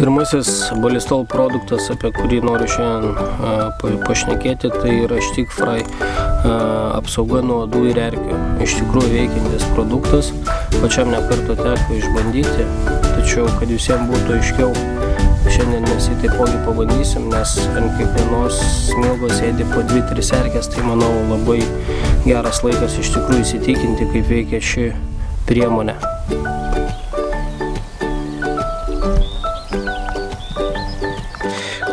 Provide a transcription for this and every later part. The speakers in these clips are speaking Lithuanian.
Pirmasis Balistol produktas, apie kurį noriu šiandien pašnekėti, tai yra Stick-Fry apsauga nuo uodų ir erkių. Iš tikrųjų veikiantis produktas, pačiam ne kartą teko išbandyti, tačiau kad visiems būtų aiškiau, šiandien mes jį taipogi pabandysim, nes ant kiekvienos smilgos sėdi po 2-3 erkės, tai manau labai geras laikas iš tikrųjų įsitikinti, kaip veikia ši priemonė.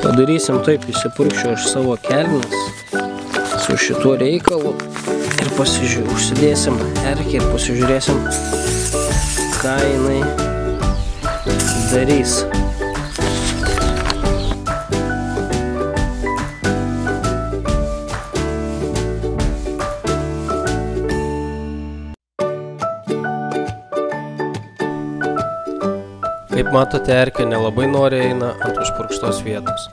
Padarysim taip, įsipurkščiau aš savo kelnes su šituo reikalu ir užsidėsim erkę ir pasižiūrėsim, ką jinai darys. Kaip matote, erkė nelabai nori eina ant užpurkštos vietos.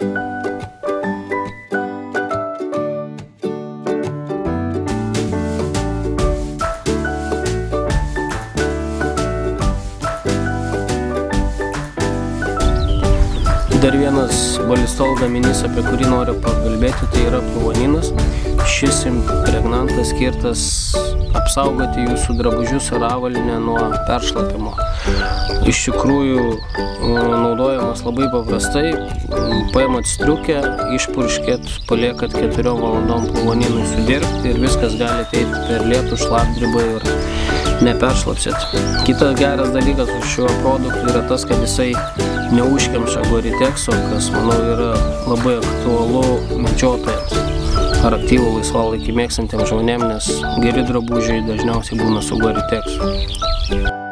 Dar vienas Balistol gaminys, apie kurį noriu pakalbėti, tai yra pluvoninas. Šis impregnantas skirtas apsaugoti jūsų drabužius ar avalynę nuo peršlapimo. Iš tikrųjų naudojamas labai paprastai. Paimat striukę, išpurškėt, paliekat 4 valandom pluvoninui sudirbti ir viskas galite eiti per lietų, šlapdribą ir neperšlapsit. Kitas geras dalykas už šiuo produktu yra tas, kad jisai neužkemša Gore-Texo, kas, manau, yra labai aktualu medžiotojams ar aktyvų laisvalaikį mėgstantiems žmonėms, nes geri drabužiai dažniausiai būna su Gore-Texu.